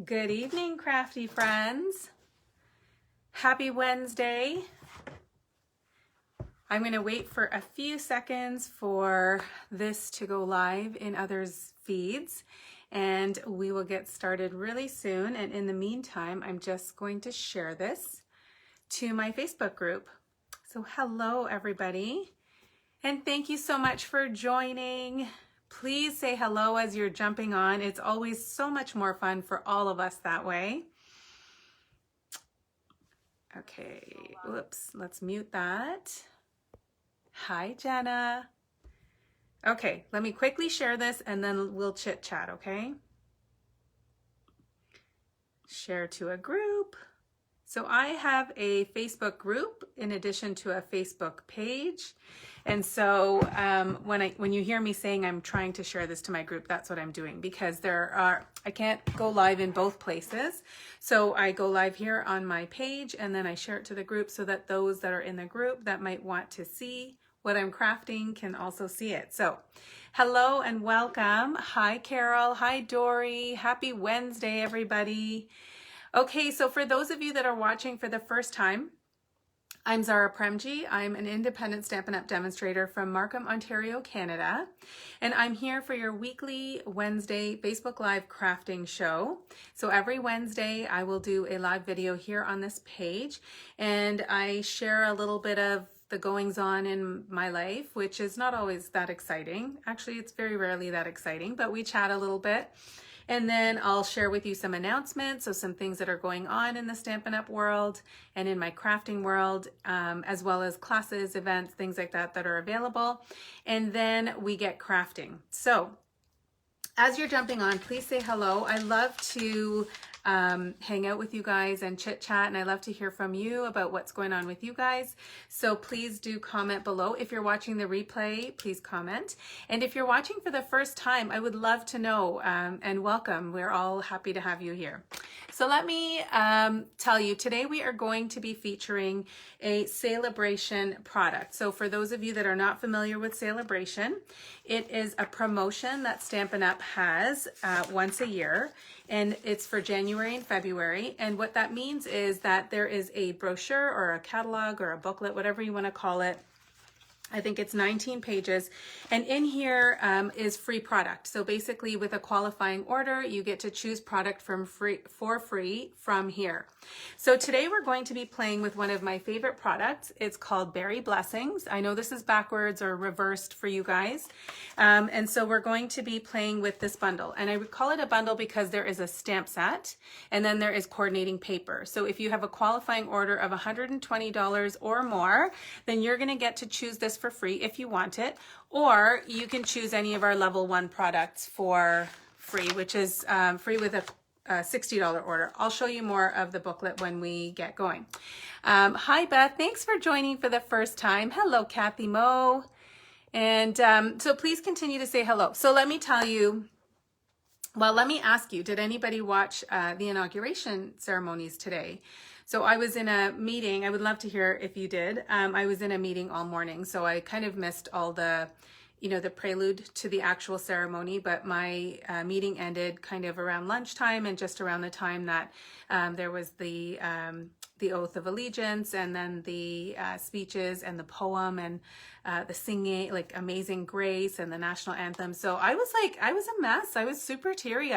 Good evening, crafty friends. Happy Wednesday. I'm going to wait for a few seconds for this to go live in others' feeds, and we will get started really soon. And in the meantime, I'm just going to share this to my Facebook group. So hello, everybody, and thank you so much for joining. Please say hello as you're jumping on. It's always so much more fun for all of us that way. Okay, whoops, let's mute that. Hi, Jenna. Okay, let me quickly share this and then we'll chit chat, okay? Share to a group. So I have a Facebook group in addition to a Facebook page. And so when you hear me saying I'm trying to share this to my group, that's what I'm doing, because I can't go live in both places. So I go live here on my page and then I share it to the group so that those that are in the group that might want to see what I'm crafting can also see it. So hello and welcome. Hi, Carol. Hi, Dory. Happy Wednesday, everybody. Okay, so for those of you that are watching for the first time, I'm Zara Premji. I'm an independent Stampin' Up! Demonstrator from Markham, Ontario, Canada. And I'm here for your weekly Wednesday Facebook Live crafting show. So every Wednesday, I will do a live video here on this page. And I share a little bit of the goings on in my life, which is not always that exciting. Actually, it's very rarely that exciting, but we chat a little bit. And then I'll share with you some announcements, so some things that are going on in the Stampin' Up! World and in my crafting world, as well as classes, events, things like that that are available. And then we get crafting. So as you're jumping on, please say hello. I love to hang out with you guys and chit chat, and I love to hear from you about what's going on with you guys. So please do comment below. If you're watching the replay, please comment. And if you're watching for the first time, I would love to know, and welcome. We're all happy to have you here. So let me tell you, today we are going to be featuring a Celebration product. So for those of you that are not familiar with Celebration, it is a promotion that Stampin' Up! Has once a year, and it's for January and February. And what that means is that there is a brochure or a catalog or a booklet, whatever you want to call it. I think it's 19 pages, and in here is free product. So basically with a qualifying order, you get to choose product for free from here. So today we're going to be playing with one of my favorite products. It's called Berry Blessings. I know this is backwards or reversed for you guys. And so we're going to be playing with this bundle. And I would call it a bundle because there is a stamp set and then there is coordinating paper. So if you have a qualifying order of $120 or more, then you're going to get to choose this for free if you want it, or you can choose any of our level 1 products for free, which is free with a $60 order. I'll show you more of the booklet when we get going. Hi Beth, thanks for joining for the first time. Hello Kathy Moe. And so please continue to say hello. So let me tell you, well, let me ask you, did anybody watch the inauguration ceremonies today? So I was in a meeting. I would love to hear if you did. I was in a meeting all morning, so I kind of missed all the, the prelude to the actual ceremony, but my meeting ended kind of around lunchtime and just around the time that there was the Oath of Allegiance and then the speeches and the poem and the singing, like Amazing Grace and the national anthem. So I was a mess. I was super teary.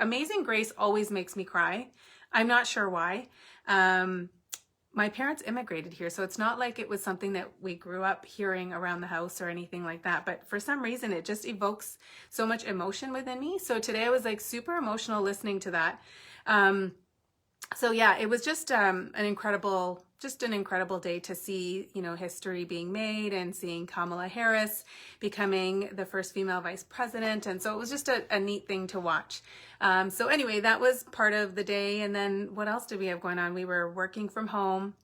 Amazing Grace always makes me cry. I'm not sure why. My parents immigrated here, so it's not like it was something that we grew up hearing around the house or anything like that. But for some reason, it just evokes so much emotion within me. So today I was like super emotional listening to that. So yeah, it was just an incredible day to see, history being made and seeing Kamala Harris becoming the first female vice president. And so it was just a neat thing to watch. So anyway, that was part of the day. And then what else did we have going on? We were working from home,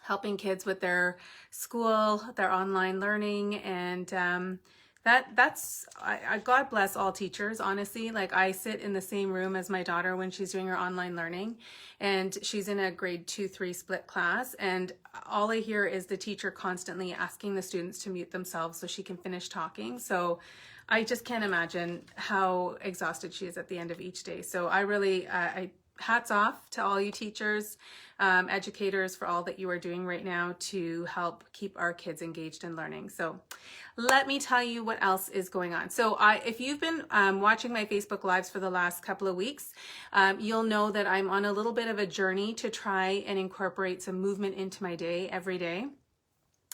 helping kids with their school, their online learning, and that's God bless all teachers, honestly. Like, I sit in the same room as my daughter when she's doing her online learning, and she's in a grade 2-3 split class, and all I hear is the teacher constantly asking the students to mute themselves so she can finish talking. So I just can't imagine how exhausted she is at the end of each day. So I really, hats off to all you teachers, educators, for all that you are doing right now to help keep our kids engaged in learning. So let me tell you what else is going on. So if you've been watching my Facebook Lives for the last couple of weeks, you'll know that I'm on a little bit of a journey to try and incorporate some movement into my day every day.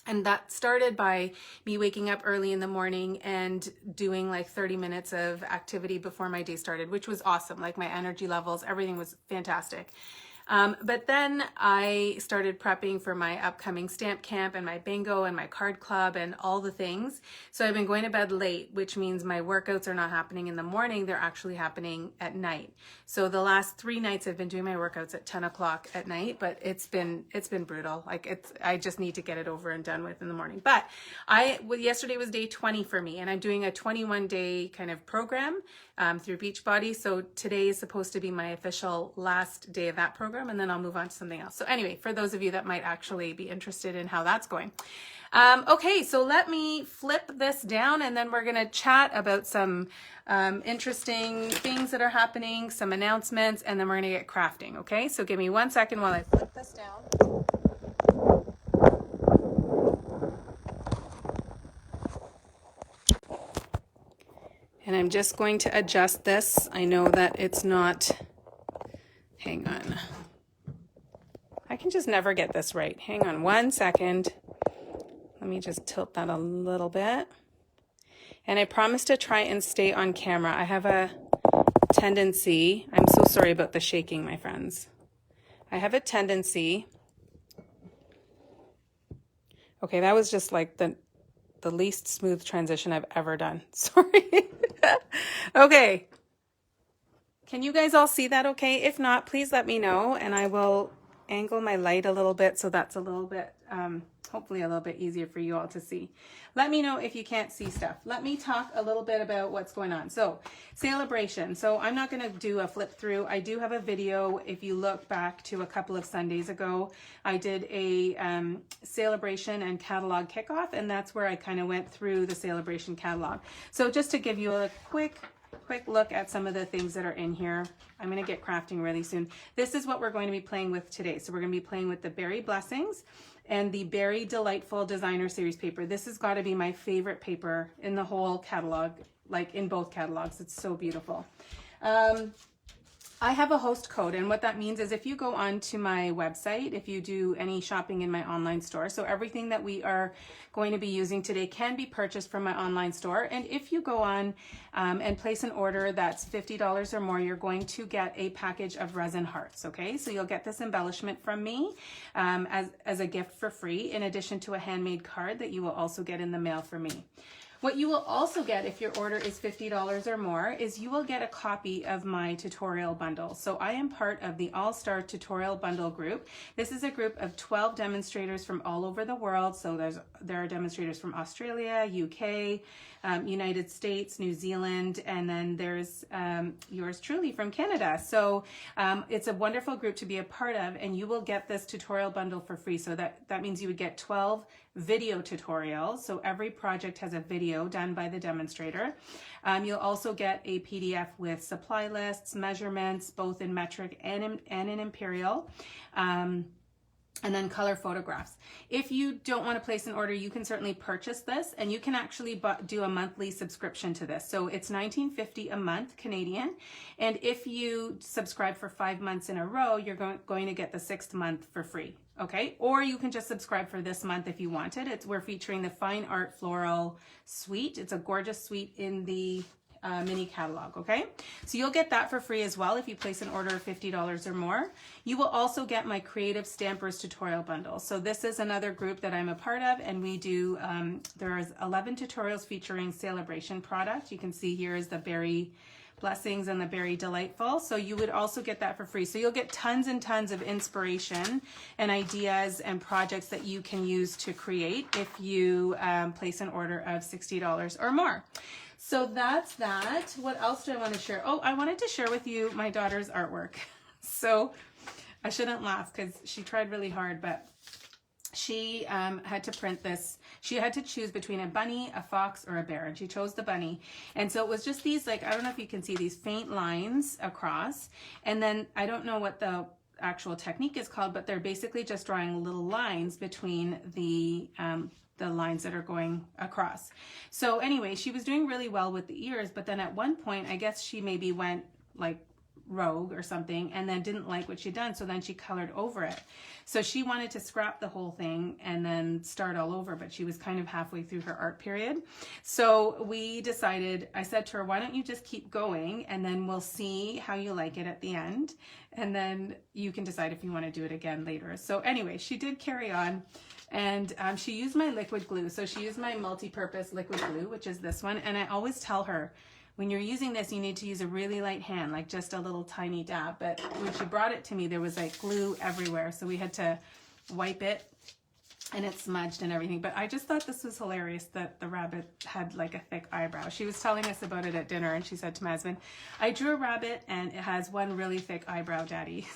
And that started by me waking up early in the morning and doing like 30 minutes of activity before my day started, which was awesome. Like my energy levels, everything was fantastic. But then I started prepping for my upcoming stamp camp and my bingo and my card club and all the things. So I've been going to bed late, which means my workouts are not happening in the morning. They're actually happening at night. So the last 3 nights I've been doing my workouts at 10 o'clock at night, but it's been brutal. Like I just need to get it over and done with in the morning. But yesterday was day 20 for me, and I'm doing a 21-day kind of program through Beachbody. So today is supposed to be my official last day of that program, and then I'll move on to something else. So anyway, for those of you that might actually be interested in how that's going. Okay, so let me flip this down, and then we're going to chat about some interesting things that are happening, some announcements, and then we're going to get crafting. Okay, so give me 1 second while I flip this down. And I'm just going to adjust this. I know that it's not, hang on. I can just never get this right. Hang on 1 second. Let me just tilt that a little bit. And I promise to try and stay on camera. I have a tendency, I'm so sorry about the shaking, my friends. I have a tendency, okay, that was just like the least smooth transition I've ever done. Sorry. Okay. Can you guys all see that okay? If not, please let me know, and I will angle my light a little bit so that's a little bit, hopefully a little bit easier for you all to see. Let me know if you can't see stuff. Let me talk a little bit about what's going on. So, celebration. So I'm not going to do a flip through. I do have a video. If you look back to a couple of Sundays ago, I did a celebration and catalog kickoff, and that's where I kind of went through the celebration catalog. So just to give you a quick look at some of the things that are in here. I'm going to get crafting really soon. This is what we're going to be playing with today. So we're going to be playing with the Berry Blessings and the Berry Delightful Designer Series paper. This has got to be my favorite paper in the whole catalog, like in both catalogs. It's so beautiful. I have a host code, and what that means is if you go onto my website, if you do any shopping in my online store, so everything that we are going to be using today can be purchased from my online store. And if you go on and place an order that's $50 or more, you're going to get a package of resin hearts, okay? So you'll get this embellishment from me as a gift for free, in addition to a handmade card that you will also get in the mail from me. What you will also get if your order is $50 or more is you will get a copy of my tutorial bundle. So I am part of the All-Star Tutorial Bundle group. This is a group of 12 demonstrators from all over the world. So there are demonstrators from Australia, UK, United States, New Zealand, and then there's yours truly from Canada. So it's a wonderful group to be a part of, and you will get this tutorial bundle for free. So that means you would get 12 video tutorials. So every project has a video done by the demonstrator. You'll also get a PDF with supply lists, measurements, both in metric and in imperial. And then color photographs. If you don't want to place an order, you can certainly purchase this, and you can actually do a monthly subscription to this. So it's $19.50 a month Canadian, and if you subscribe for 5 months in a row, you're going to get the 6th month for free. Okay, or you can just subscribe for this month if you wanted. We're featuring the Fine Art Floral Suite. It's a gorgeous suite in the mini catalog, okay? So you'll get that for free as well if you place an order of $50 or more. You will also get my Creative Stampers tutorial bundle. So this is another group that I'm a part of, and we do, there's 11 tutorials featuring celebration product. You can see here is the Berry Blessings and the Berry Delightful. So you would also get that for free. So you'll get tons and tons of inspiration and ideas and projects that you can use to create if you place an order of $60 or more. So that's that. What else do I want to share? Oh, I wanted to share with you my daughter's artwork. So I shouldn't laugh because she tried really hard, but she had to print this. She had to choose between a bunny, a fox, or a bear, and she chose the bunny. And so it was just these, like, I don't know if you can see these faint lines across. And then I don't know what the actual technique is called, but they're basically just drawing little lines between the lines that are going across. So anyway, she was doing really well with the ears, but then at one point, I guess she maybe went like rogue or something and then didn't like what she'd done, so then she colored over it. So she wanted to scrap the whole thing and then start all over, but she was kind of halfway through her art period. So we decided, I said to her, why don't you just keep going and then we'll see how you like it at the end, and then you can decide if you want to do it again later. So anyway, she did carry on, and she used my liquid glue. So she used my multi-purpose liquid glue, which is this one, and I always tell her, when you're using this, you need to use a really light hand, like just a little tiny dab. But when she brought it to me, there was like glue everywhere. So we had to wipe it and it smudged and everything. But I just thought this was hilarious that the rabbit had like a thick eyebrow. She was telling us about it at dinner, and she said to my husband, I drew a rabbit and it has one really thick eyebrow, Daddy.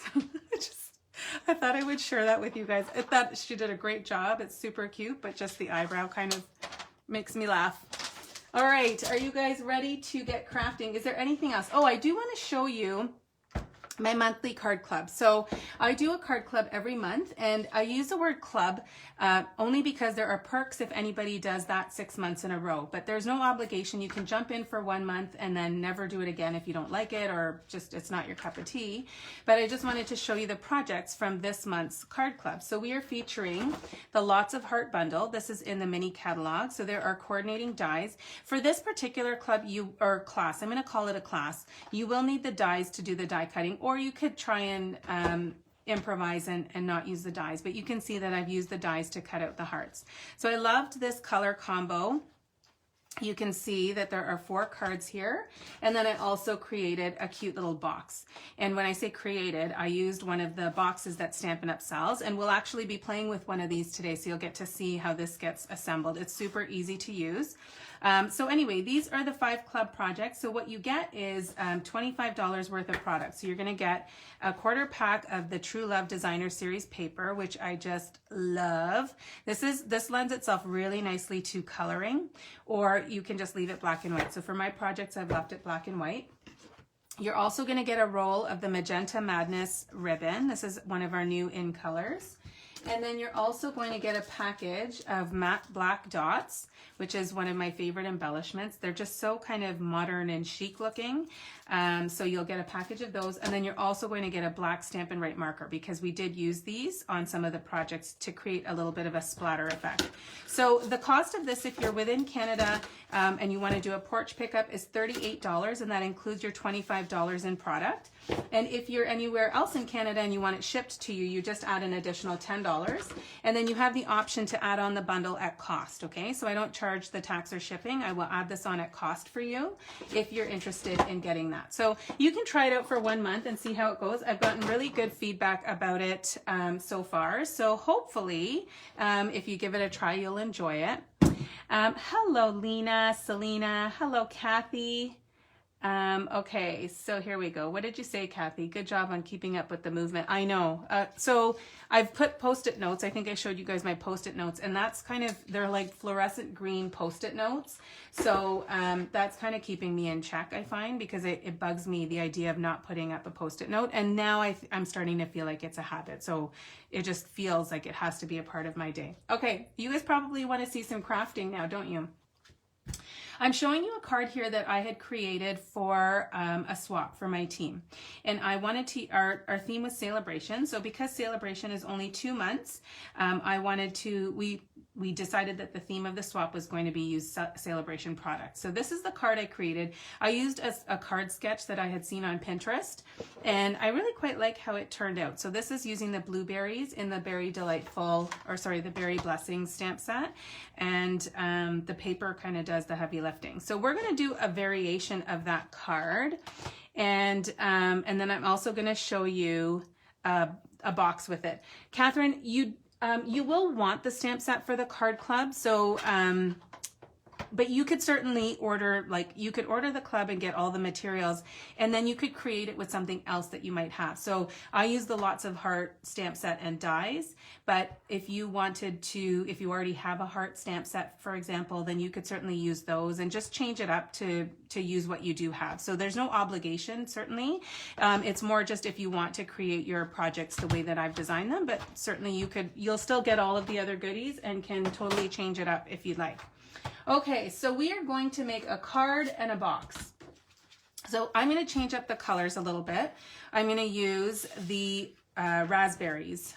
I thought I would share that with you guys. I thought she did a great job. It's super cute, but just the eyebrow kind of makes me laugh. All right, are you guys ready to get crafting? Is there anything else? Oh, I do want to show you my monthly card club. So I do a card club every month, and I use the word club only because there are perks if anybody does that 6 months in a row, but there's no obligation. You can jump in for 1 month and then never do it again if you don't like it, or just it's not your cup of tea. But I just wanted to show you the projects from this month's card club. So we are featuring the Lots of Heart bundle. This is in the mini catalog. So there are coordinating dies. For this particular club, or class, I'm going to call it a class, you will need the dies to do the die cutting, or you could try and improvise and not use the dies, but you can see that I've used the dies to cut out the hearts. So I loved this color combo. You can see that there are 4 cards here, and then I also created a cute little box. And when I say created, I used one of the boxes that Stampin' Up! Sells, and we'll actually be playing with one of these today, so you'll get to see how this gets assembled. It's super easy to use. So anyway, these are the 5 club projects. So what you get is $25 worth of products. So you're gonna get a quarter pack of the True Love Designer Series paper, which I just love. This lends itself really nicely to coloring, or you can just leave it black and white. So for my projects, I've left it black and white. You're also gonna get a roll of the Magenta Madness ribbon. This is one of our new in colors. And then you're also going to get a package of matte black dots, which is one of my favorite embellishments. They're just so kind of modern and chic looking. So you'll get a package of those. And then you're also going to get a black Stampin' Right marker, because we did use these on some of the projects to create a little bit of a splatter effect. So the cost of this, if you're within Canada and you want to do a porch pickup, is $38, and that includes your $25 in product. And if you're anywhere else in Canada and you want it shipped to you, you just add an additional $10. And then you have the option to add on the bundle at cost, okay? So I don't charge the tax or shipping. I will add this on at cost for you if you're interested in getting that. So you can try it out for 1 month and see how it goes. I've gotten really good feedback about it so far. So hopefully, if you give it a try, you'll enjoy it. Hello, Lena, Selena. Hello, Kathy. Okay, so here we go. What did you say, Kathy? Good job on keeping up with the movement. I know. So I've put Post-it notes. I think I showed you guys my Post-it notes, and that's kind of, they're like fluorescent green Post-it notes. So that's kind of keeping me in check, I find, because it bugs me, the idea of not putting up a Post-it note. And now I'm starting to feel like it's a habit. So it just feels like it has to be a part of my day. Okay, you guys probably want to see some crafting now, don't you? I'm showing you a card here that I had created for a swap for my team. And I wanted to, our theme was Celebration. So because Celebration is only 2 months, I wanted to, we decided that the theme of the swap was going to be use Celebration products. So this is the card I created. I used a card sketch that I had seen on Pinterest, and I really quite like how it turned out. So this is using the blueberries in the Berry Delightful, or sorry, the Berry Blessing stamp set, and the paper kind of does the heavy lifting. So we're going to do a variation of that card, and then I'm also going to show you a box with it. Catherine, you will want the stamp set for the card club, so but you could certainly order, like you could order the club and get all the materials, and then you could create it with something else that you might have. So I use the Lots of Heart stamp set and dies, but if you wanted to, if you already have a heart stamp set, for example, then you could certainly use those and just change it up to use what you do have. So there's no obligation, certainly. It's more just if you want to create your projects the way that I've designed them, but certainly you'll still get all of the other goodies and can totally change it up if you'd like. Okay, so we are going to make a card and a box. So I'm going to change up the colors a little bit. I'm going to use the raspberries,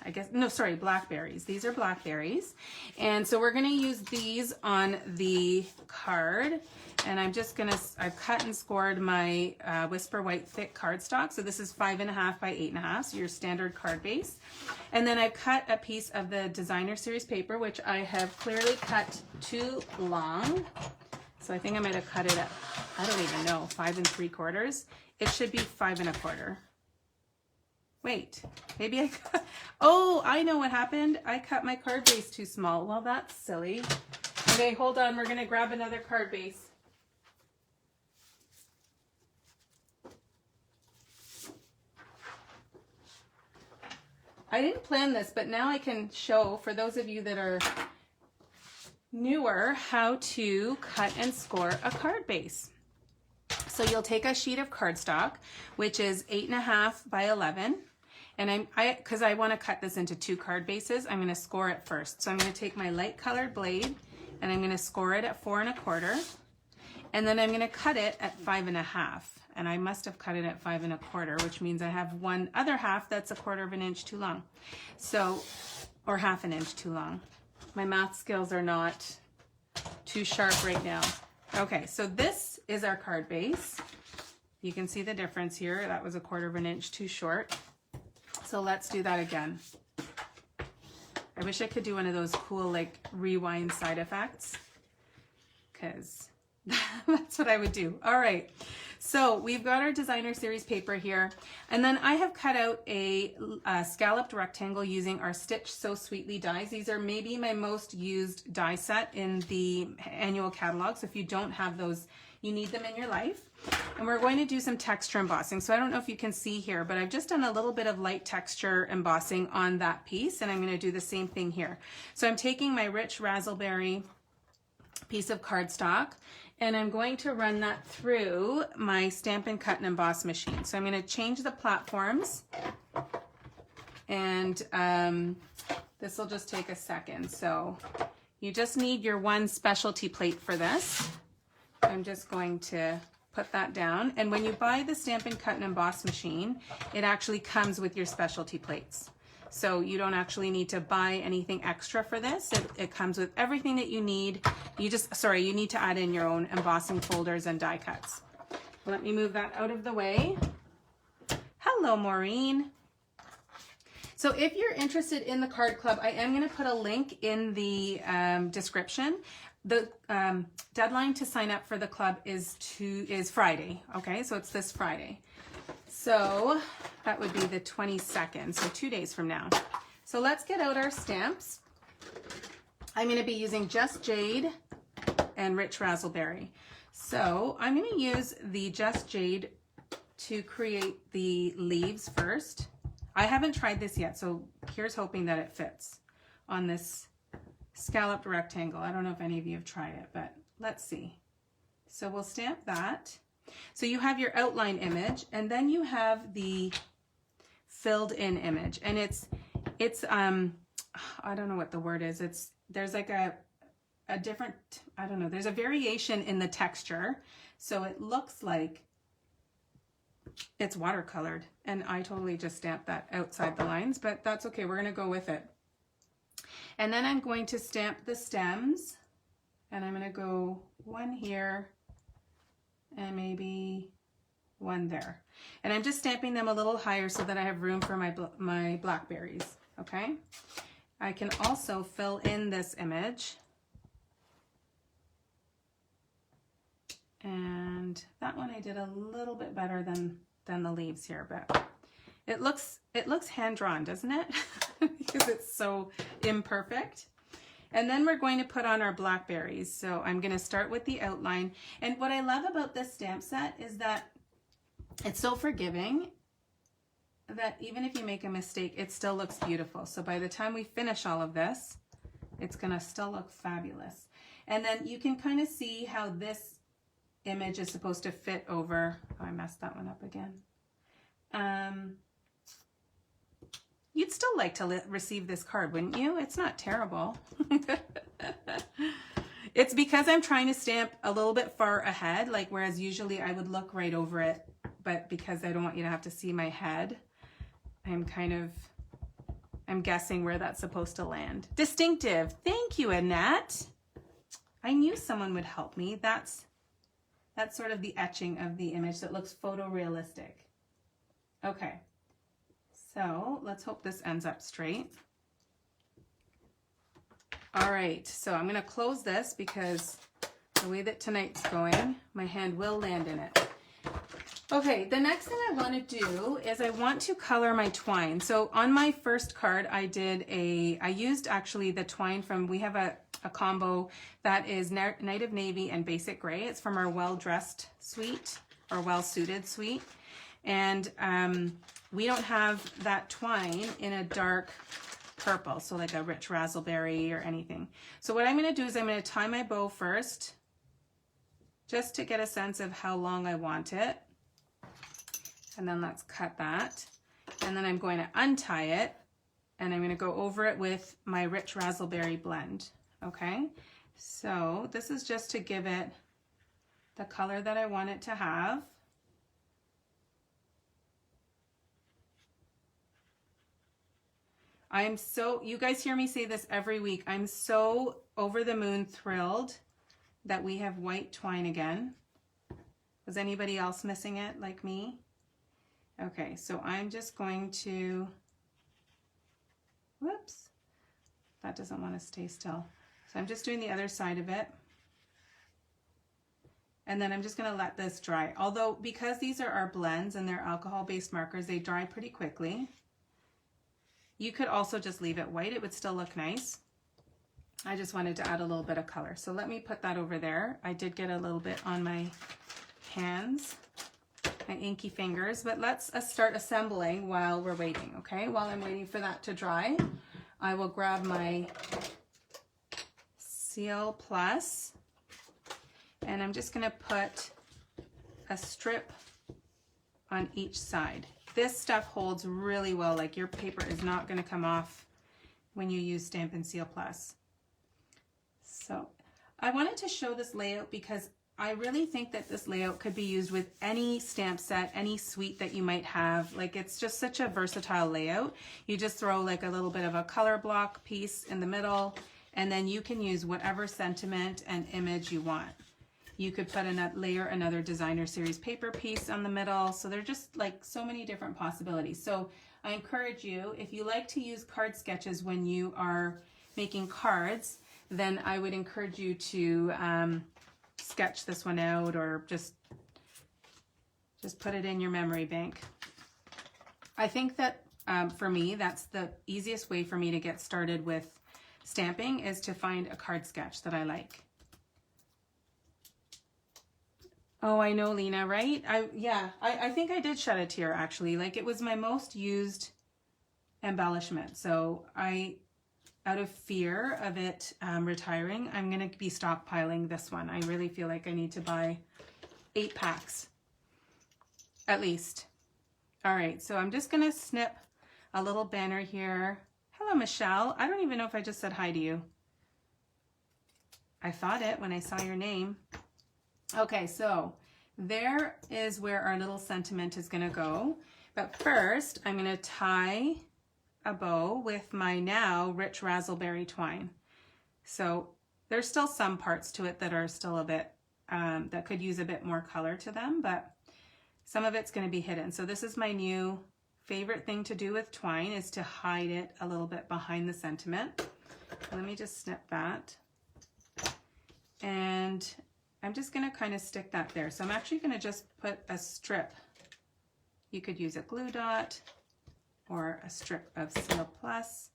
blackberries. These are blackberries. And so we're going to use these on the card. And I'm just going to, I've cut and scored my Whisper White thick cardstock. So this is 5.5 by 8.5, so your standard card base. And then I've cut a piece of the Designer Series paper, which I have clearly cut too long. So I think I might have cut it at, I don't even know, 5 3/4. It should be 5 1/4. Wait, maybe I cut, oh, I know what happened. I cut my card base too small. Well, that's silly. Okay, hold on. We're going to grab another card base. I didn't plan this, but now I can show, for those of you that are newer, how to cut and score a card base. So you'll take a sheet of cardstock, which is 8.5 by 11. And because I want to cut this into 2 card bases, I'm going to score it first. So I'm going to take my light colored blade and I'm going to score it at 4 1/4. And then I'm going to cut it at 5.5. And I must have cut it at 5 1/4, which means I have one other half that's 1/4 inch too long. So, or 1/2 inch too long. My math skills are not too sharp right now. Okay, so this is our card base. You can see the difference here. That was 1/4 inch too short. So let's do that again. I wish I could do one of those cool like rewind side effects, because that's what I would do. All right, so we've got our Designer Series paper here, and then I have cut out a scalloped rectangle using our Stitch So Sweetly dies. These are maybe my most used die set in the annual catalog, so if you don't have those, you need them in your life. And we're going to do some texture embossing. So I don't know if you can see here, but I've just done a little bit of light texture embossing on that piece, and I'm going to do the same thing here. So I'm taking my rich raspberry piece of cardstock, and I'm going to run that through my Stampin' Cut and Emboss machine. So I'm going to change the platforms, and this will just take a second. So you just need your one specialty plate for this. I'm just going to put that down. And when you buy the Stampin' Cut and Emboss machine, it actually comes with your specialty plates. So you don't actually need to buy anything extra for this. It comes with everything that you need. You need to add in your own embossing folders and die cuts. Let me move that out of the way. Hello, Maureen. So if you're interested in the card club, I am going to put a link in the description. The deadline to sign up for the club is Friday. Okay, so it's this Friday. So that would be the 22nd, so 2 days from now. So let's get out our stamps. I'm going to be using Just Jade and Rich Raspberry. So I'm going to use the Just Jade to create the leaves first. I haven't tried this yet, so here's hoping that it fits on this scalloped rectangle. I don't know if any of you have tried it, but let's see. So we'll stamp that. So you have your outline image, and then you have the filled in image, and it's I don't know what the word is. There's like a different, I don't know, there's a variation in the texture. So it looks like it's watercolored, and I totally just stamped that outside the lines, but that's okay. We're going to go with it. And then I'm going to stamp the stems, and I'm going to go one here and maybe one there. And I'm just stamping them a little higher so that I have room for my blackberries, okay? I can also fill in this image. And that one I did a little bit better than the leaves here, but it looks hand-drawn, doesn't it? Because it's so imperfect. And then we're going to put on our blackberries. So I'm going to start with the outline. And what I love about this stamp set is that it's so forgiving that even if you make a mistake, it still looks beautiful. So by the time we finish all of this, it's going to still look fabulous. And then you can kind of see how this image is supposed to fit over. Oh, I messed that one up again. You'd still like to receive this card, wouldn't you? It's not terrible. It's because I'm trying to stamp a little bit far ahead, like whereas usually I would look right over it, but because I don't want you to have to see my head, I'm guessing where that's supposed to land. Distinctive. Thank you, Annette. I knew someone would help me. That's sort of the etching of the image that looks photorealistic. Okay, so let's hope this ends up straight. All right, so I'm going to close this because the way that tonight's going, my hand will land in it. Okay, the next thing I want to do is I want to color my twine. So on my first card, I used actually the twine from, we have a combo that is Night of Navy and Basic Gray. It's from our Well Dressed suite or Well Suited suite. And we don't have that twine in a dark purple, so like a rich raspberry or anything. So what I'm going to do is I'm going to tie my bow first, just to get a sense of how long I want it. And then let's cut that. And then I'm going to untie it and I'm going to go over it with my rich raspberry blend. Okay, so this is just to give it the color that I want it to have. You guys hear me say this every week, I'm so over the moon thrilled that we have white twine again. Was anybody else missing it like me? Okay, so I'm just going to, whoops, that doesn't want to stay still. So I'm just doing the other side of it. And then I'm just going to let this dry. Although, because these are our blends and they're alcohol-based markers, they dry pretty quickly. You could also just leave it white. It would still look nice. I just wanted to add a little bit of color. So let me put that over there. I did get a little bit on my hands, my inky fingers, but let's start assembling while we're waiting, okay? While I'm waiting for that to dry, I will grab my Seal Plus, and I'm just gonna put a strip on each side. This stuff holds really well, like your paper is not gonna come off when you use Stampin' Seal Plus. So I wanted to show this layout because I really think that this layout could be used with any stamp set, any suite that you might have. Like, it's just such a versatile layout. You just throw like a little bit of a color block piece in the middle, and then you can use whatever sentiment and image you want. You could put another designer series paper piece on the middle. So they're just like so many different possibilities. So I encourage you, if you like to use card sketches when you are making cards, then I would encourage you to sketch this one out, or just put it in your memory bank. I think that for me, that's the easiest way for me to get started with stamping, is to find a card sketch that I like. Oh, I know, Lena, right? I think I did shed a tear, actually. Like, it was my most used embellishment. So out of fear of it retiring, I'm going to be stockpiling this one. I really feel like I need to buy 8 packs, at least. All right, so I'm just going to snip a little banner here. Hello, Michelle. I don't even know if I just said hi to you. I thought it when I saw your name. Okay, so there is where our little sentiment is going to go. But first, I'm going to tie a bow with my now rich raspberry twine. So there's still some parts to it that are still a bit, that could use a bit more color to them, but some of it's going to be hidden. So this is my new favorite thing to do with twine, is to hide it a little bit behind the sentiment. Let me just snip that. And I'm just going to kind of stick that there. So I'm actually going to just put a strip. You could use a glue dot or a strip of Seal Plus,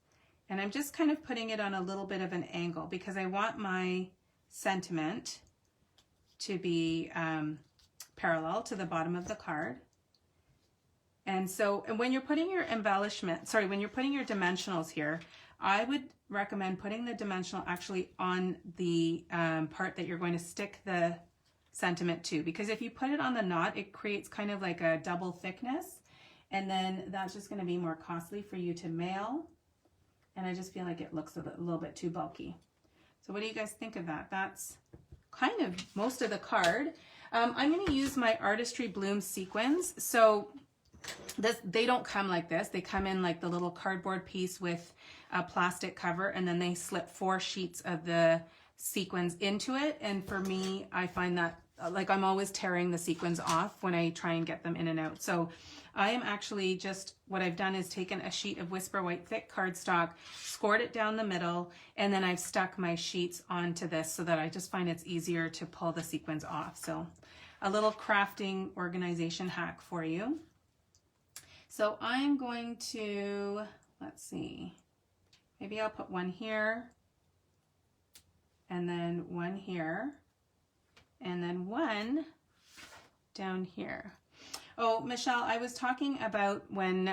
And I'm just kind of putting it on a little bit of an angle because I want my sentiment to be parallel to the bottom of the card. And so, and when you're putting your embellishment, sorry, when you're putting your dimensionals here, I would recommend putting the dimensional actually on the part that you're going to stick the sentiment to, because if you put it on the knot, it creates kind of like a double thickness, and then that's just going to be more costly for you to mail, and I just feel like it looks a little bit too bulky. So what do you guys think of that? That's kind of most of the card. I'm going to use my Artistry Bloom sequins. So they don't come like this. They come in like the little cardboard piece with a plastic cover, and then they slip 4 sheets of the sequins into it. And for me, I find that like I'm always tearing the sequins off when I try and get them in and out. So I am actually just, what I've done is taken a sheet of Whisper White thick cardstock, scored it down the middle, and then I've stuck my sheets onto this so that I just find it's easier to pull the sequins off. So a little crafting organization hack for you. So I'm going to, let's see, maybe I'll put one here, and then one here, and then one down here. Oh, Michelle, I was talking about when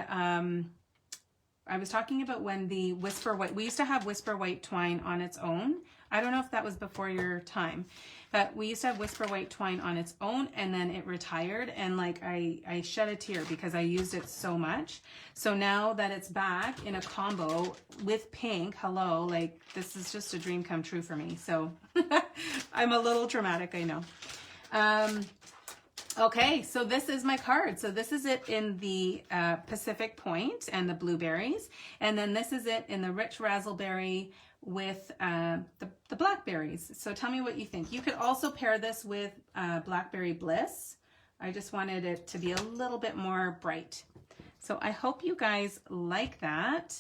the Whisper White, we used to have Whisper White twine on its own. I don't know if that was before your time, but we used to have Whisper White twine on its own, and then it retired, and like I shed a tear because I used it so much. So now that it's back in a combo with pink, hello, like this is just a dream come true for me. So I'm a little dramatic, I know. Okay, so this is my card. So this is it in the Pacific Point and the blueberries. And then this is it in the rich raspberry with the blackberries. So tell me what you think. You could also pair this with Blackberry Bliss. I just wanted it to be a little bit more bright. So I hope you guys like that.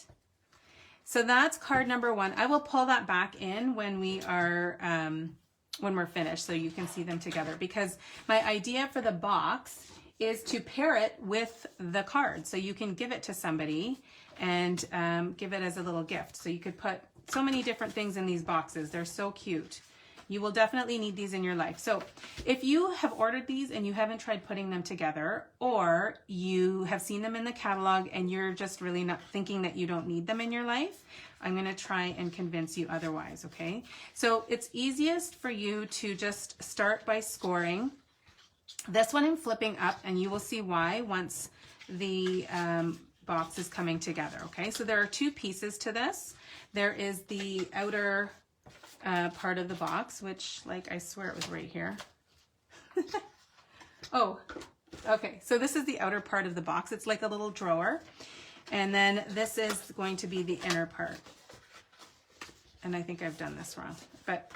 So that's card number 1. I will pull that back in when we are when we're finished so you can see them together, because my idea for the box is to pair it with the card so you can give it to somebody and give it as a little gift. So you could put so many different things in these boxes. They're so cute. You will definitely need these in your life. So if you have ordered these and you haven't tried putting them together, or you have seen them in the catalog and you're just really not thinking that you don't need them in your life, I'm going to try and convince you otherwise, okay? So it's easiest for you to just start by scoring. This one I'm flipping up, and you will see why once the box is coming together, okay? So there are 2 pieces to this. There is the outer part of the box, which, like, I swear it was right here. Oh, okay. So this is the outer part of the box. It's like a little drawer. And then this is going to be the inner part. And I think I've done this wrong, but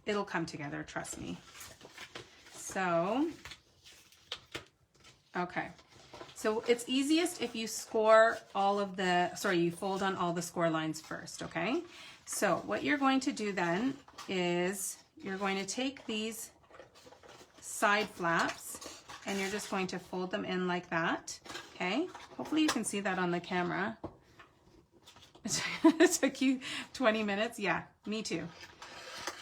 it'll come together, trust me. So, okay. So it's easiest if you score all of the, you fold on all the score lines first, okay? So what you're going to do then is you're going to take these side flaps and you're just going to fold them in like that, okay? Hopefully you can see that on the camera. It took you 20 minutes? Yeah, me too.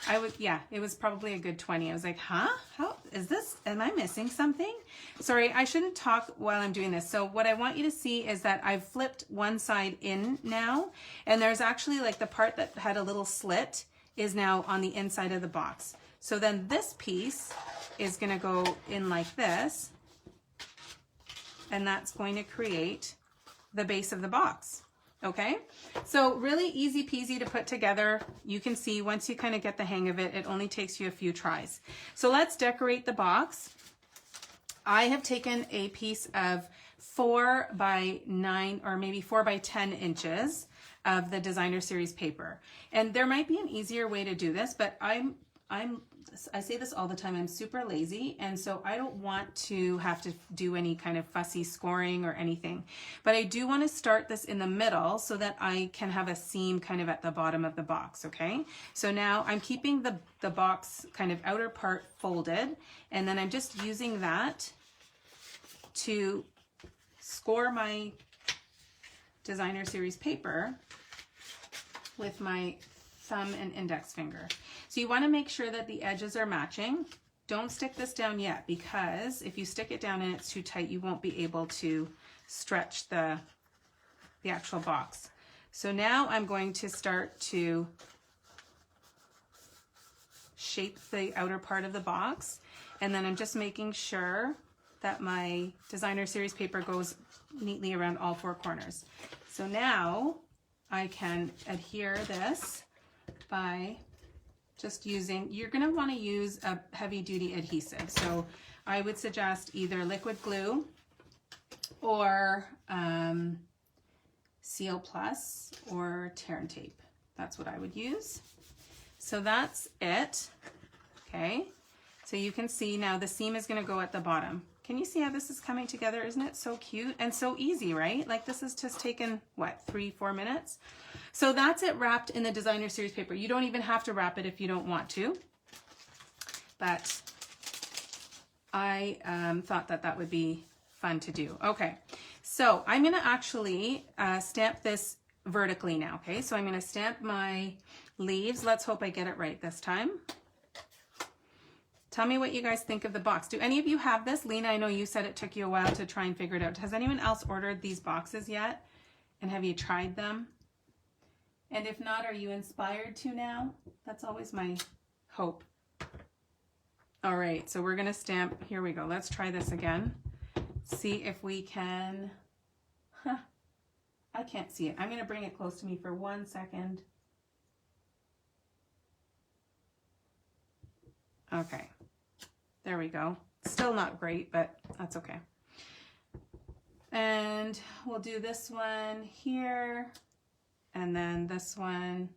It was probably a good 20. I was like, huh? How is this? Am I missing something? Sorry, I shouldn't talk while I'm doing this. So what I want you to see is that I've flipped one side in now, and there's actually like the part that had a little slit is now on the inside of the box. So then this piece is going to go in like this, and that's going to create the base of the box. Okay, so really easy peasy to put together. You can see once you kind of get the hang of it, it only takes you a few tries. So let's decorate the box. I have taken a piece of 4 by 9 or maybe 4 by 10 inches of the Designer Series paper. And there might be an easier way to do this, but I say this all the time, I'm super lazy, and so I don't want to have to do any kind of fussy scoring or anything. But I do want to start this in the middle so that I can have a seam kind of at the bottom of the box, okay? So now I'm keeping the box kind of outer part folded, and then I'm just using that to score my Designer Series paper with my thumb and index finger. So you want to make sure that the edges are matching. Don't stick this down yet, because if you stick it down and it's too tight, you won't be able to stretch the actual box. So now I'm going to start to shape the outer part of the box, and then I'm just making sure that my designer series paper goes neatly around all four corners. So now I can adhere this by just using, you're going to want to use a heavy duty adhesive. So I would suggest either liquid glue or Seal Plus or tear and tape. That's what I would use. So that's it. Okay. So you can see now the seam is going to go at the bottom. Can you see how this is coming together? Isn't it so cute and so easy, right? Like this has just taken, what, 3-4 minutes? So that's it wrapped in the designer series paper. You don't even have to wrap it if you don't want to. But I thought that that would be fun to do. Okay, so I'm going to actually stamp this vertically now, okay? So I'm going to stamp my leaves. Let's hope I get it right this time. Tell me what you guys think of the box. Do any of you have this? Lena, I know you said it took you a while to try and figure it out. Has anyone else ordered these boxes yet? And have you tried them? And if not, are you inspired to now? That's always my hope. All right, so we're gonna stamp, here we go. Let's try this again. See if we can, I can't see it. I'm gonna bring it close to me for 1 second. Okay. There we go. Still not great, but that's okay. And we'll do this one here, and then this one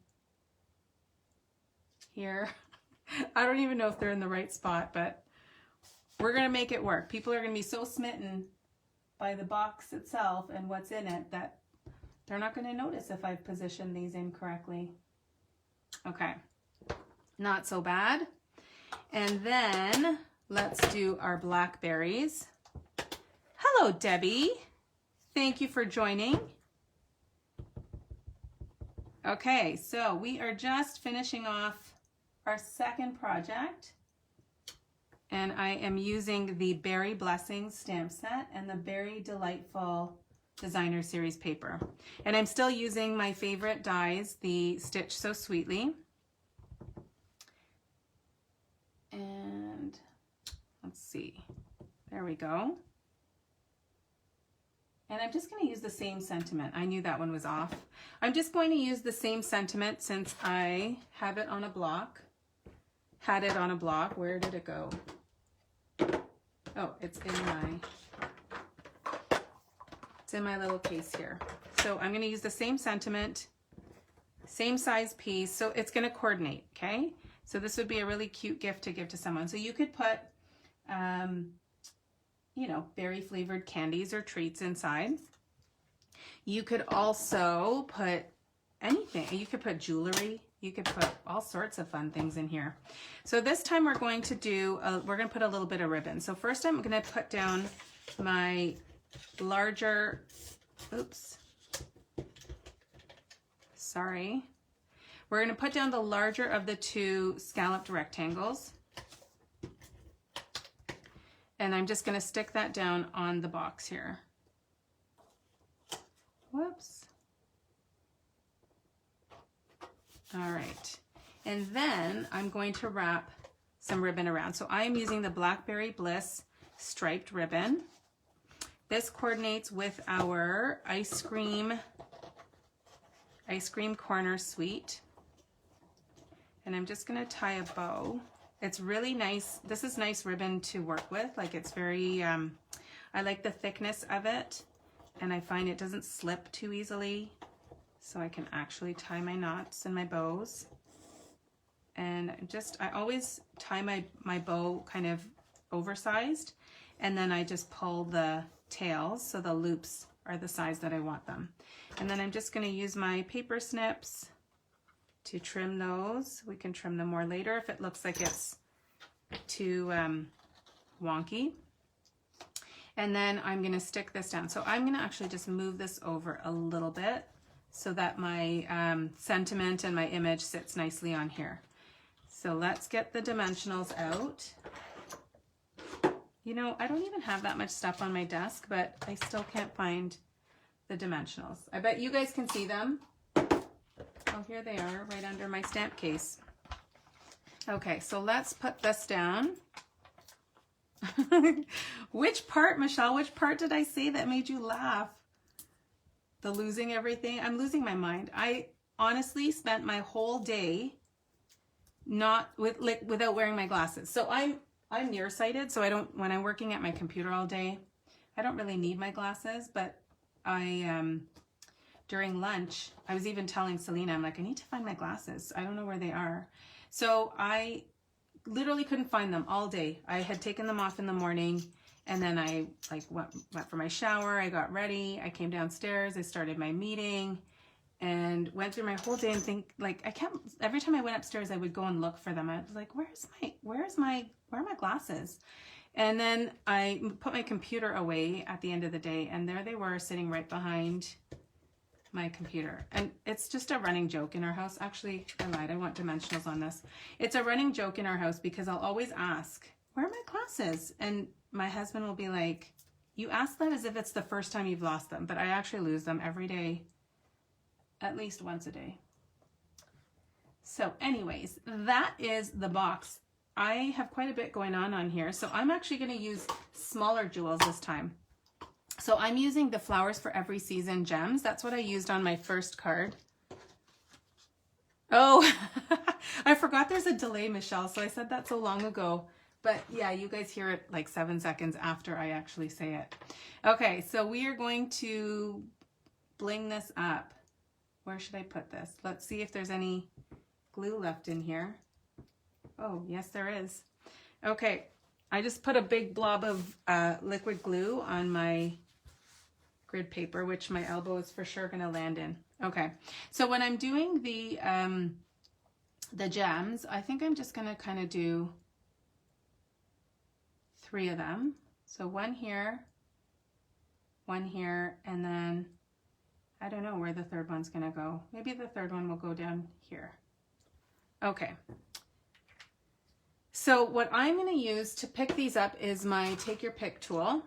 here. I don't even know if they're in the right spot, but we're going to make it work. People are going to be so smitten by the box itself and what's in it that they're not going to notice if I've positioned these incorrectly. Okay. Not so bad. And then let's do our blackberries. Hello, Debbie. Thank you for joining. Okay, so we are just finishing off our second project. And I am using the Berry Blessings stamp set and the Berry Delightful Designer Series paper. And I'm still using my favorite dies, the Stitch So Sweetly. And let's see, there we go. And I'm just going to use the same sentiment. I knew that one was off. I'm just going to use the same sentiment since I have it on a block. Had it on a block. Where did it go? Oh, it's in my little case here. So I'm going to use the same sentiment, same size piece. So it's going to coordinate, okay? So this would be a really cute gift to give to someone. So you could put, you know, berry flavored candies or treats inside. You could also put anything. You could put jewelry. You could put all sorts of fun things in here. So this time we're going to do, we're going to put a little bit of ribbon. So first I'm going to put down my larger, oops, sorry. We're going to put down the larger of the two scalloped rectangles. And I'm just going to stick that down on the box here. Whoops. All right. And then I'm going to wrap some ribbon around. So I am using the Blackberry Bliss striped ribbon. This coordinates with our ice cream corner suite. And I'm just going to tie a bow. It's really nice. This is nice ribbon to work with. Like it's very, I like the thickness of it, and I find it doesn't slip too easily. So I can actually tie my knots and my bows. And I always tie my bow kind of oversized, and then I just pull the tails so the loops are the size that I want them. And then I'm just going to use my paper snips to trim those. We can trim them more later if it looks like it's too wonky. And then I'm going to stick this down. So I'm going to actually just move this over a little bit so that my sentiment and my image sits nicely on here. So let's get the dimensionals out. You know, I don't even have that much stuff on my desk, but I still can't find the dimensionals. I bet you guys can see them. Oh, here they are, right under my stamp case. Okay, so let's put this down. Which part, Michelle, which part did I say that made you laugh? The losing everything? I'm losing my mind. I honestly spent my whole day without wearing my glasses. So I'm nearsighted, so when I'm working at my computer all day, I don't really need my glasses, but during lunch, I was even telling Selena, I'm like, I need to find my glasses. I don't know where they are. So I literally couldn't find them all day. I had taken them off in the morning, and then I went for my shower. I got ready. I came downstairs. I started my meeting and went through my whole day and every time I went upstairs, I would go and look for them. I was like, where are my glasses? And then I put my computer away at the end of the day, and there they were sitting right behind my computer. And it's just a running joke in our house. Actually, I lied. I want dimensionals on this. It's a running joke in our house because I'll always ask, where are my glasses? And my husband will be like, you ask that as if it's the first time you've lost them, but I actually lose them every day, at least once a day. So anyways, that is the box. I have quite a bit going on here. So I'm actually going to use smaller jewels this time. So I'm using the Flowers for Every Season gems. That's what I used on my first card. Oh, I forgot there's a delay, Michelle. So I said that so long ago. But yeah, you guys hear it like 7 seconds after I actually say it. Okay, so we are going to bling this up. Where should I put this? Let's see if there's any glue left in here. Oh, yes, there is. Okay, I just put a big blob of liquid glue on my grid paper, which my elbow is for sure going to land in. Okay, so when I'm doing the gems, I think I'm just going to kind of do 3 of them. So one here, and then I don't know where the third one's going to go. Maybe the third one will go down here. Okay. So what I'm going to use to pick these up is my Take Your Pick tool.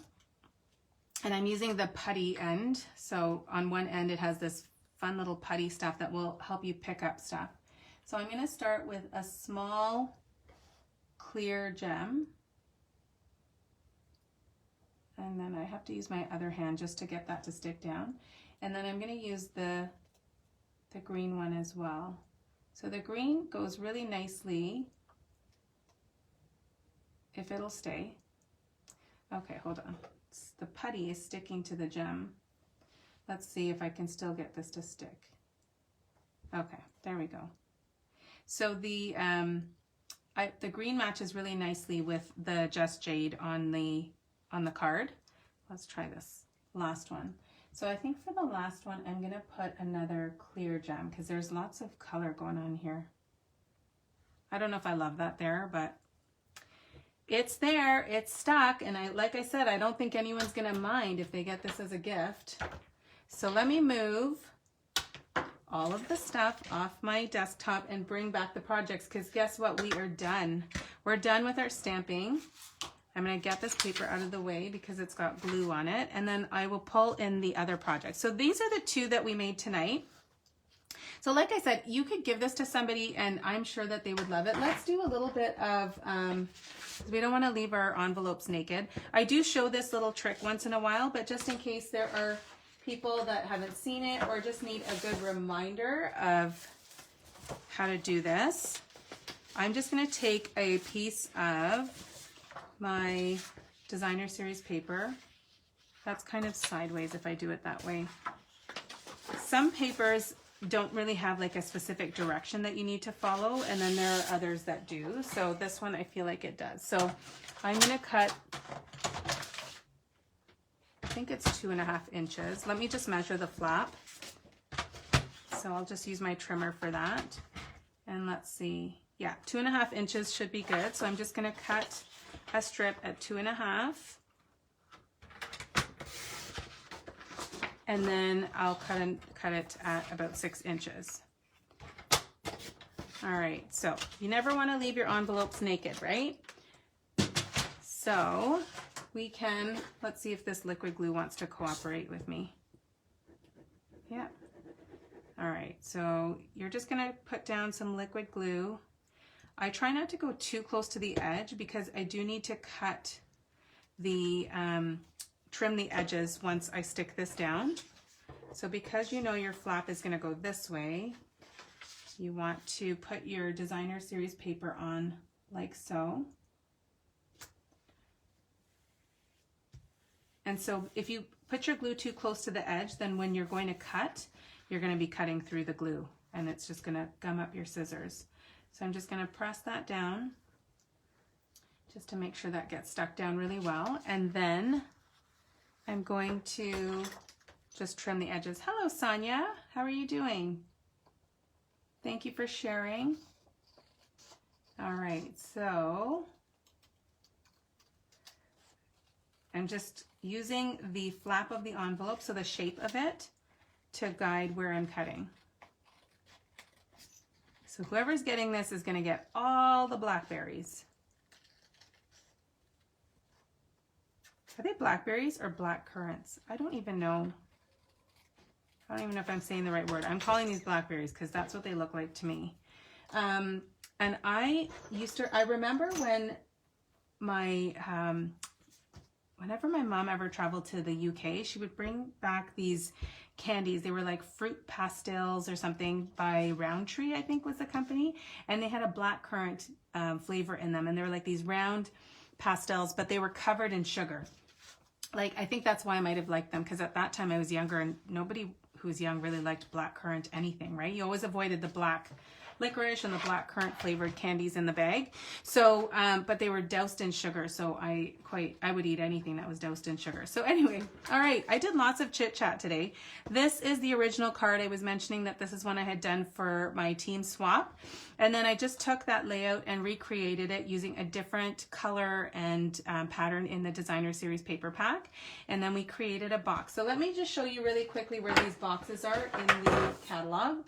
And I'm using the putty end. So on one end it has this fun little putty stuff that will help you pick up stuff. So I'm going to start with a small clear gem. And then I have to use my other hand just to get that to stick down. And then I'm going to use the green one as well. So the green goes really nicely, if it'll stay. Okay, hold on. The putty is sticking to the gem. Let's see if I can still get this to stick. Okay, there we go. So the green matches really nicely with the Just Jade on the card. Let's try this last one. So I think for the last one, I'm gonna put another clear gem because there's lots of color going on here. I don't know if I love that there, but it's there, it's stuck, and like I said, I don't think anyone's gonna mind if they get this as a gift. So let me move all of the stuff off my desktop and bring back the projects, because guess what? We are done. We're done with our stamping. I'm gonna get this paper out of the way because it's got glue on it, and then I will pull in the other projects. So these are the 2 that we made tonight. So like I said, you could give this to somebody and I'm sure that they would love it. Let's do a little bit of, we don't want to leave our envelopes naked. I do show this little trick once in a while, but just in case there are people that haven't seen it or just need a good reminder of how to do this, I'm just going to take a piece of my designer series paper. That's kind of sideways if I do it that way. Some papers don't really have like a specific direction that you need to follow, and then there are others that do. So this one I feel like it does. So I'm going to cut, I think it's 2.5 inches. Let me just measure the flap. So I'll just use my trimmer for that. And let's see. Yeah, 2.5 inches should be good. So I'm just going to cut a strip at 2.5. and then I'll cut it at about 6 inches. All right, so you never want to leave your envelopes naked, right? So we can, let's see if this liquid glue wants to cooperate with me. Yeah. All right, so you're just gonna put down some liquid glue. I try not to go too close to the edge because I do need to cut the, trim the edges once I stick this down. So because you know your flap is gonna go this way, you want to put your designer series paper on like so. And so if you put your glue too close to the edge, then when you're going to cut, you're going to be cutting through the glue and it's just going to gum up your scissors. So I'm just going to press that down just to make sure that gets stuck down really well. And then I'm going to just trim the edges. Hello, Sonia. How are you doing? Thank you for sharing. All right, so I'm just using the flap of the envelope, so the shape of it, to guide where I'm cutting. So whoever's getting this is going to get all the blackberries. Are they blackberries or black currants? I don't even know. I don't even know if I'm saying the right word. I'm calling these blackberries because that's what they look like to me. And I remember when my, whenever my mom ever traveled to the UK, she would bring back these candies. They were like fruit pastels or something by Roundtree, I think was the company. And they had a blackcurrant flavor in them. And they were like these round pastels, but they were covered in sugar. Like, I think that's why I might have liked them, because at that time I was younger and nobody who was young really liked blackcurrant anything, right? You always avoided the black licorice and the blackcurrant flavored candies in the bag. So, but they were doused in sugar. So I would eat anything that was doused in sugar. So anyway, all right, I did lots of chit chat today. This is the original card. I was mentioning that this is one I had done for my team swap. And then I just took that layout and recreated it using a different color and pattern in the designer series paper pack. And then we created a box. So let me just show you really quickly where these boxes are in the catalog.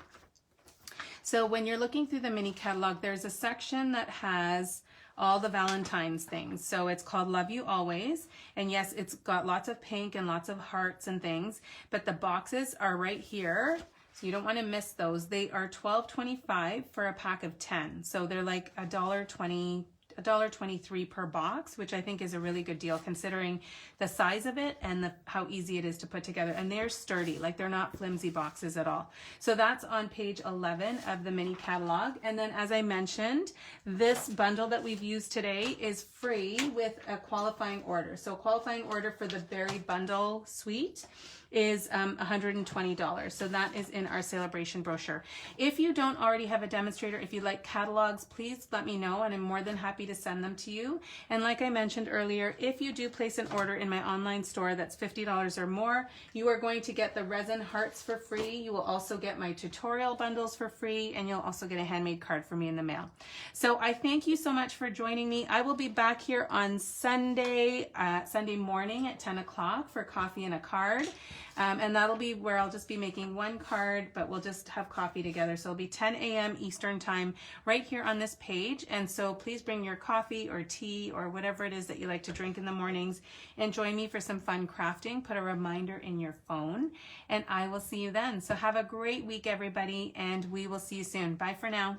So when you're looking through the mini catalog, there's a section that has all the Valentine's things. So it's called Love You Always. And yes, it's got lots of pink and lots of hearts and things, but the boxes are right here. So you don't want to miss those. They are $12.25 for a pack of 10. So they're like $1.23 per box, which I think is a really good deal considering the size of it and how easy it is to put together. And they're sturdy, like they're not flimsy boxes at all. So that's on page 11 of the mini catalog. And then as I mentioned, this bundle that we've used today is free with a qualifying order. So qualifying order for the Berry Bundle Suite is $120. So that is in our celebration brochure. If you don't already have a demonstrator, if you like catalogs, please let me know and I'm more than happy to send them to you. And like I mentioned earlier, if you do place an order in my online store that's $50 or more, you are going to get the resin hearts for free. You will also get my tutorial bundles for free, and you'll also get a handmade card for me in the mail. So I thank you so much for joining me. I will be back here on Sunday morning at 10 o'clock for coffee and a card. And that'll be where I'll just be making one card, but we'll just have coffee together. So it'll be 10 a.m. Eastern time right here on this page. And so please bring your coffee or tea or whatever it is that you like to drink in the mornings and join me for some fun crafting. Put a reminder in your phone and I will see you then. So have a great week, everybody, and we will see you soon. Bye for now.